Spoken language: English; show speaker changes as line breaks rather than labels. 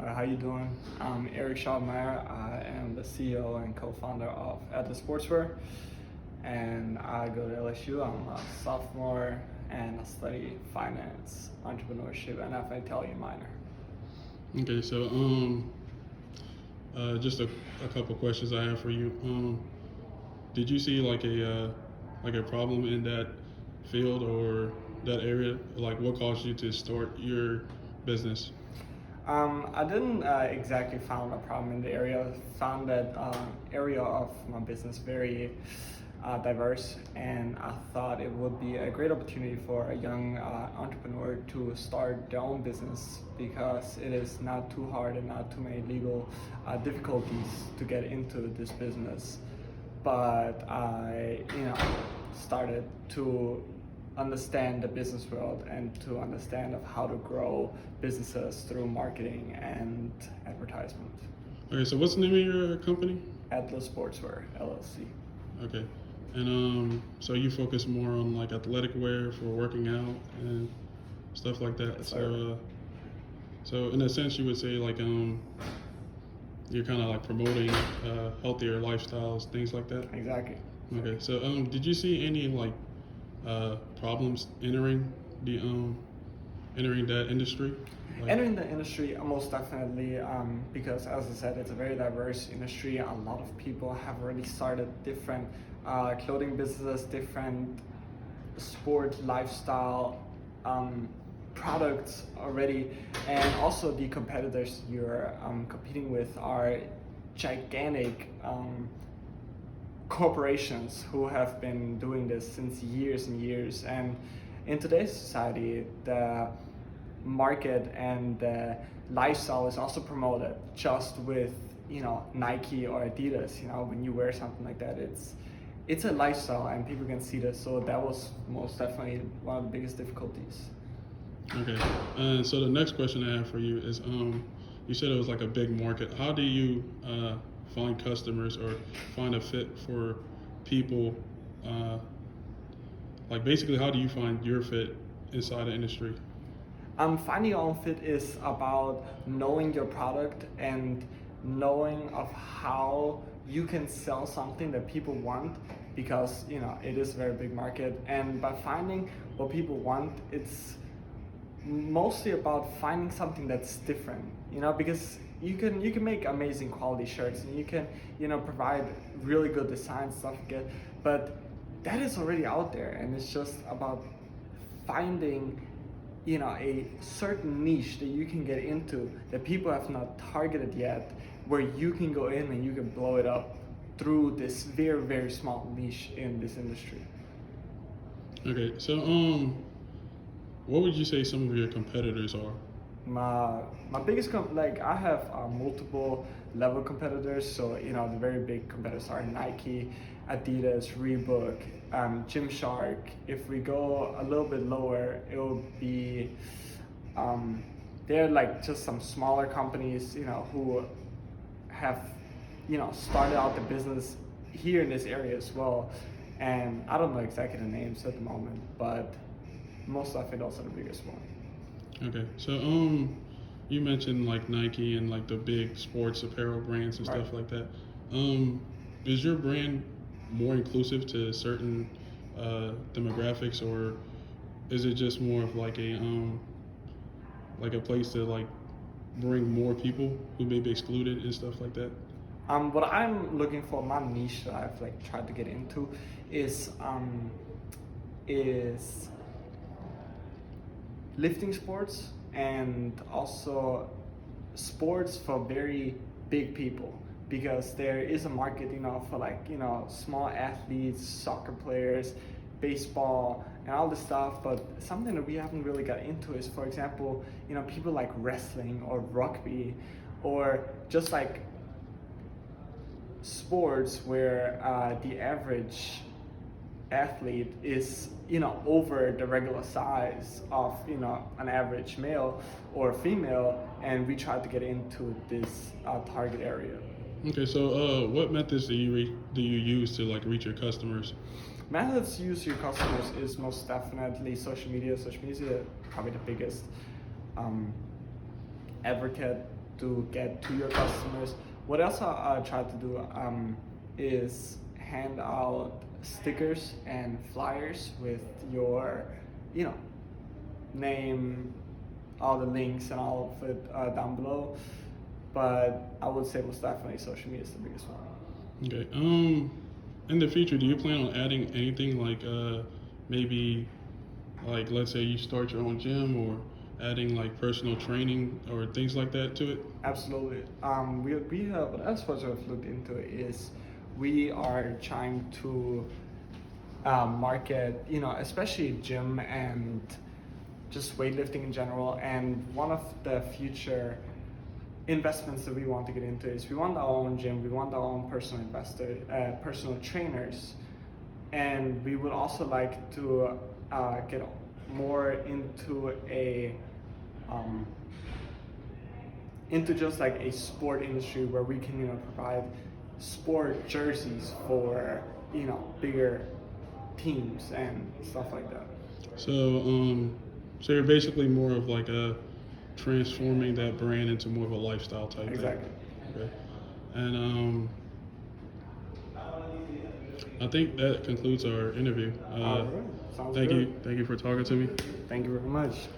How you doing? I'm Eric Schallmeyer. I am the CEO and co-founder of Atlas Sportswear, and I go to LSU. I'm a sophomore, and I study finance, entrepreneurship, and I have an Italian minor.
Okay, so just a couple questions I have for you. Did you see like a problem in that field or that area? Like, what caused you to start your business?
I didn't exactly found a problem in the area. Found that area of my business very diverse, and I thought it would be a great opportunity for a young entrepreneur to start their own business because it is not too hard and not too many legal difficulties to get into this business. But I, started to understand the business world and to understand of how to grow businesses through marketing and advertisement.
Okay, so what's the name of your company?
Atlas Sportswear LLC.
Okay, and so you focus more on like athletic wear for working out and stuff like that.
Yes,
So in a sense, you would say like you're kind of like promoting healthier lifestyles, things like that.
Exactly.
Okay, so did you see any like problems entering the entering that industry? Like,
Entering the industry, most definitely, because as I said, it's a very diverse industry. A lot of people have already started different clothing businesses, different sport lifestyle products already, and also the competitors you're competing with are gigantic corporations who have been doing this since years and years. And in today's society, the market and the lifestyle is also promoted just with Nike or Adidas. When you wear something like that, it's a lifestyle and people can see this. So that was most definitely one of the biggest difficulties.
okay, so the next question I have for you is you said it was like a big market. How do you find customers or find a fit for people? Like basically, how do you find your fit inside the industry?
Finding your own fit is about knowing your product and knowing of how you can sell something that people want, because it is a very big market. And by finding what people want, it's mostly about finding something that's different, because you can make amazing quality shirts and you can provide really good design stuff like that, but that is already out there, and it's just about finding a certain niche that you can get into that people have not targeted yet, where you can go in and you can blow it up through this very, very small niche in this industry.
Okay, so what would you say some of your competitors are?
My biggest I have multiple level competitors. So the very big competitors are Nike, Adidas, Reebok, Gymshark. If we go a little bit lower, it will be they're like just some smaller companies who have started out the business here in this area as well. And I don't know exactly the names at the moment, but most of it those are the biggest one.
Okay, so you mentioned like Nike and like the big sports apparel brands and
Right.
stuff like that. Is your brand more inclusive to certain demographics, or is it just more of like a place to like bring more people who may be excluded and stuff like that?
What I'm looking for, my niche that I've tried to get into is lifting sports, and also sports for very big people, because there is a market for small athletes, soccer players, baseball, and all this stuff. But something that we haven't really got into is, for example, people like wrestling or rugby, or just like sports where the average athlete is over the regular size of an average male or female, and we try to get into this target area.
Okay, so what methods do you use to like reach your customers?
Methods to use your customers is most definitely social media. Social media is probably the biggest advocate to get to your customers. What else I try to do is hand out stickers and flyers with your, you know, name, all the links and all of it down below. But I would say most definitely social media is the biggest one.
Okay. In the future, do you plan on adding anything like maybe like let's say you start your own gym or adding like personal training or things like that to it?
Absolutely. We have, what else was I've looked into is we are trying to market, you know, especially gym and just weightlifting in general. And one of the future investments that we want to get into is we want our own gym, we want our own personal personal trainers, and we would also like to get more into just like a sport industry where we can, you know, provide sport jerseys for, you know, bigger teams and stuff like that.
So you're basically more of like a transforming that brand into more of a lifestyle type
Exactly.
thing. Okay. And I think that concludes our interview.
All right. Sounds
Thank
good.
you. Thank you for talking to me.
Thank you very much.